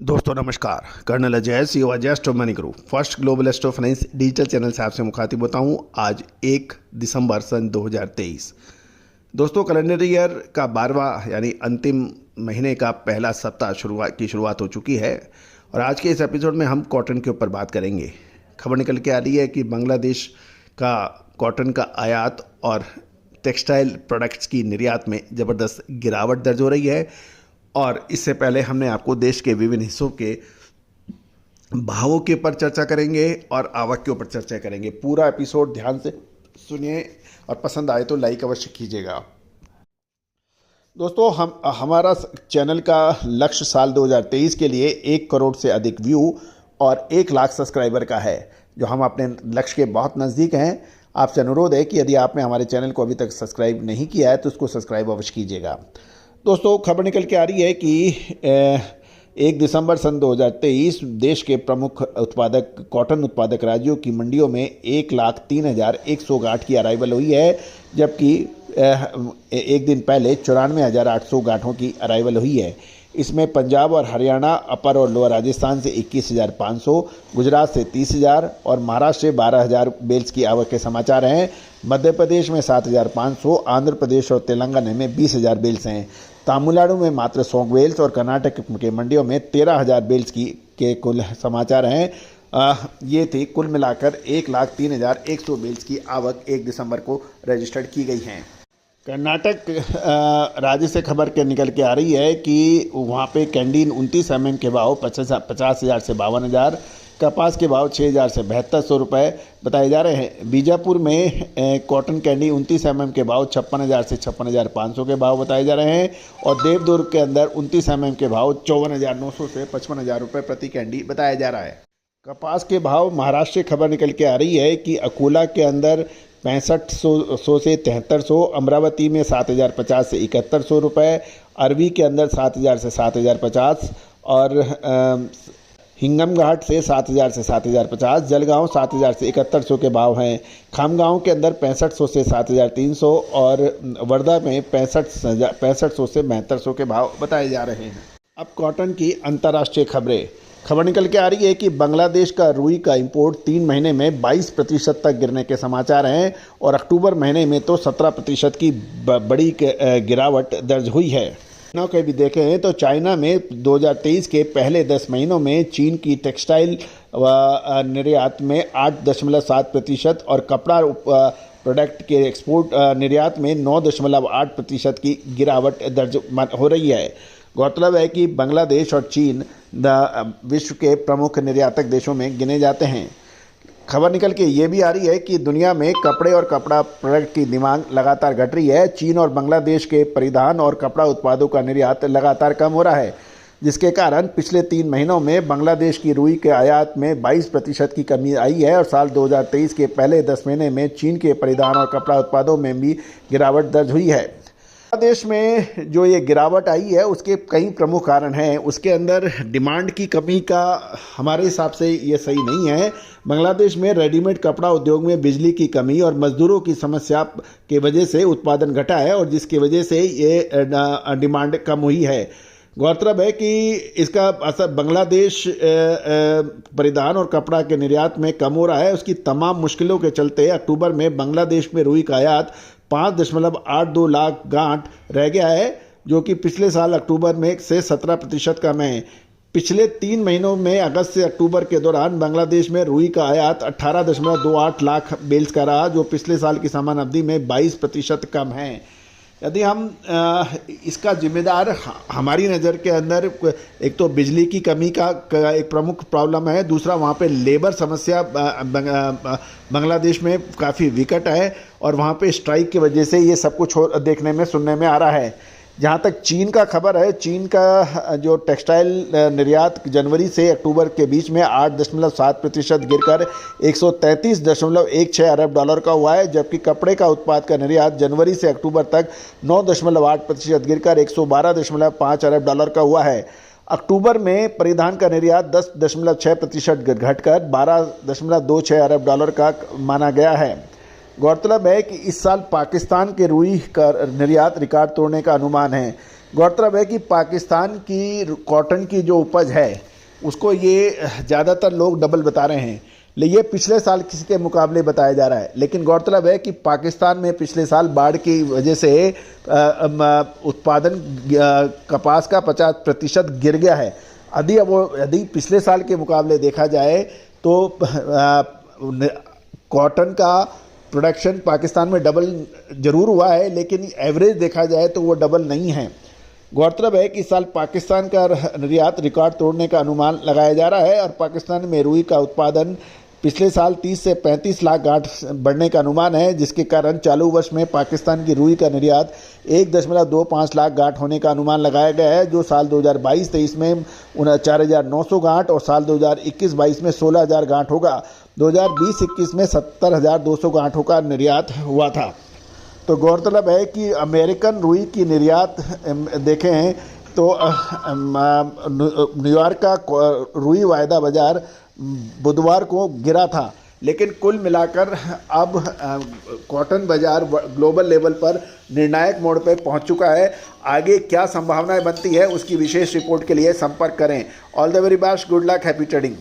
दोस्तों नमस्कार। Colonel Ajay CEO Ajay astro money group first global astro finance digital channel से आपसे मुखातिब होता हूं। आज 1 दिसंबर सन 2023। दोस्तों कैलेंडर ईयर का 12वां यानी अंतिम महीने का पहला सप्ताह शुरुआत हो चुकी है और आज के इस एपिसोड में हम कॉटन के ऊपर बात करेंगे। खबर निकल के आ रही है कि बांग्लादेश का कॉटन का आयात और टेक्सटाइल प्रोडक्ट्स की निर्यात में ज़बरदस्त गिरावट दर्ज हो रही है। और इससे पहले हमने आपको देश के विभिन्न हिस्सों के भावों के ऊपर चर्चा करेंगे और आवक के ऊपर चर्चा करेंगे। पूरा एपिसोड ध्यान से सुनिए और पसंद आए तो लाइक अवश्य कीजिएगा। दोस्तों हमारा चैनल का लक्ष्य साल 2023 के लिए 1 करोड़ से अधिक व्यू और 1 लाख सब्सक्राइबर का है, जो हम अपने लक्ष्य के बहुत नज़दीक हैं। आपसे अनुरोध है कि यदि आपने हमारे चैनल को अभी तक सब्सक्राइब नहीं किया है तो उसको सब्सक्राइब अवश्य कीजिएगा। दोस्तों खबर निकल के आ रही है कि 1 दिसंबर सन 2023 देश के प्रमुख कॉटन उत्पादक राज्यों की मंडियों में 1,03,100 गांठ की अराइवल हुई है, जबकि एक दिन पहले 94,800 गांठों की अराइवल हुई है। इसमें पंजाब और हरियाणा, अपर और लोअर राजस्थान से 21,500, गुजरात से 30,000 और महाराष्ट्र से 12,000 बेल्स की आवक के समाचार हैं। मध्य प्रदेश में 7,500, आंध्र प्रदेश और तेलंगाना में 20,000 बेल्स हैं। तमिलनाडु में मात्र 100 बेल्स और कर्नाटक के मंडियों में 13,000 बेल्स के कुल समाचार हैं। ये थी कुल मिलाकर 1,03,100 बेल्स की आवक 1 दिसंबर को रजिस्टर्ड की गई हैं। कर्नाटक राज्य से खबर के निकल के आ रही है कि वहाँ पे कैंडी 29 mm के भाव 50,000 से 52,000, कपास के भाव 6,000 से 7,200 रुपये बताए जा रहे हैं। बीजापुर में कॉटन कैंडी 29 mm के भाव 56,000 से 56,500 के भाव बताए जा रहे हैं और देवदुर्ग के अंदर 29 mm के भाव 54,900 से 55,000 रुपये प्रति कैंडी बताया जा रहा है। कपास के भाव महाराष्ट्र से खबर निकल के आ रही है कि अकोला के अंदर 6500 से 7300, अमरावती में 7,050 से 7,100 रुपये, अरवी के अंदर 7,000 से 7,050 और हिंगम घाट से 7,000 से 7,050, जलगांव 7,000 से 7,100 के भाव हैं। खामगांव के अंदर 6500 से 7,300 और वर्धा में 6500 से 7,200 के भाव बताए जा रहे हैं। अब कॉटन की अंतर्राष्ट्रीय खबरें। खबर निकल के आ रही है कि बांग्लादेश का रुई का इंपोर्ट 3 महीने में 22% तक गिरने के समाचार हैं और अक्टूबर महीने में तो 17% की बड़ी गिरावट दर्ज हुई है। चाइना के भी देखें तो चाइना में 2023 के पहले 10 महीनों में चीन की टेक्सटाइल निर्यात में 8.7% और कपड़ा प्रोडक्ट के एक्सपोर्ट निर्यात में 9.8% की गिरावट दर्ज हो रही है। गौरतलब है कि बांग्लादेश और चीन विश्व के प्रमुख निर्यातक देशों में गिने जाते हैं। खबर निकल के ये भी आ रही है कि दुनिया में कपड़े और कपड़ा प्रोडक्ट की डिमांड लगातार घट रही है। चीन और बांग्लादेश के परिधान और कपड़ा उत्पादों का निर्यात लगातार कम हो रहा है, जिसके कारण पिछले 3 महीनों में बांग्लादेश की रुई के आयात में 22% की कमी आई है और साल 2023 के पहले 10 महीने में चीन के परिधान और कपड़ा उत्पादों में भी गिरावट दर्ज हुई है। बांग्लादेश में जो ये गिरावट आई है उसके कई प्रमुख कारण हैं। उसके अंदर डिमांड की कमी का हमारे हिसाब से ये सही नहीं है। बांग्लादेश में रेडीमेड कपड़ा उद्योग में बिजली की कमी और मजदूरों की समस्या के वजह से उत्पादन घटा है और जिसकी वजह से ये डिमांड कम हुई है। गौरतलब है कि इसका असर बांग्लादेश परिधान और कपड़ा के निर्यात में कम हो रहा है। उसकी तमाम मुश्किलों के चलते अक्टूबर में बांग्लादेश में रुई का आयात 5.82 लाख गांठ रह गया है, जो कि पिछले साल अक्टूबर में से 17% कम है। पिछले 3 महीनों में अगस्त से अक्टूबर के दौरान बांग्लादेश में रुई का आयात 18.28 लाख बेल्स का रहा, जो पिछले साल की समान अवधि में 22% कम है। यदि हम इसका जिम्मेदार हमारी नज़र के अंदर एक तो बिजली की कमी का एक प्रमुख प्रॉब्लम है, दूसरा वहाँ पे लेबर समस्या बांग्लादेश में काफ़ी विकट है और वहाँ पे स्ट्राइक की वजह से ये सब कुछ देखने में सुनने में आ रहा है। जहाँ तक चीन का खबर है, चीन का जो टेक्सटाइल निर्यात जनवरी से अक्टूबर के बीच में 8.7% गिरकर 133.16 अरब डॉलर का हुआ है, जबकि कपड़े का उत्पाद का निर्यात जनवरी से अक्टूबर तक 9.8% गिरकर 112.5 अरब डॉलर का हुआ है। अक्टूबर में परिधान का निर्यात 10.6% घटकर 12.26 अरब डॉलर का माना गया है। गौरतलब है कि इस साल पाकिस्तान के रुई का निर्यात रिकॉर्ड तोड़ने का अनुमान है। गौरतलब है कि पाकिस्तान की कॉटन की जो उपज है उसको ये ज़्यादातर लोग डबल बता रहे हैं। ये पिछले साल किसी के मुकाबले बताया जा रहा है, लेकिन गौरतलब है कि पाकिस्तान में पिछले साल बाढ़ की वजह से उत्पादन कपास का 50% गिर गया है। यदि पिछले साल के मुकाबले देखा जाए तो कॉटन का प्रोडक्शन पाकिस्तान में डबल जरूर हुआ है, लेकिन एवरेज देखा जाए तो वो डबल नहीं है। गौरतलब है कि इस साल पाकिस्तान का निर्यात रिकॉर्ड तोड़ने का अनुमान लगाया जा रहा है और पाकिस्तान में रुई का उत्पादन पिछले साल 30 से 35 लाख गांठ बढ़ने का अनुमान है, जिसके कारण चालू वर्ष में पाकिस्तान की रुई का निर्यात 1.25 लाख गांठ होने का अनुमान लगाया गया है, जो साल 2022-23 में 4,900 गांठ और साल 2021-22 में 16,000 गांठ होगा। 2020-21 में 70,200 गांठों का निर्यात हुआ था। तो गौरतलब है कि अमेरिकन रुई की निर्यात देखें तो न्यूयॉर्क का रुई वायदा बाजार बुधवार को गिरा था, लेकिन कुल मिलाकर अब कॉटन बाजार ग्लोबल लेवल पर निर्णायक मोड़ पर पहुंच चुका है। आगे क्या संभावनाएं बनती है उसकी विशेष रिपोर्ट के लिए संपर्क करें। All the very best, good luck, happy trading.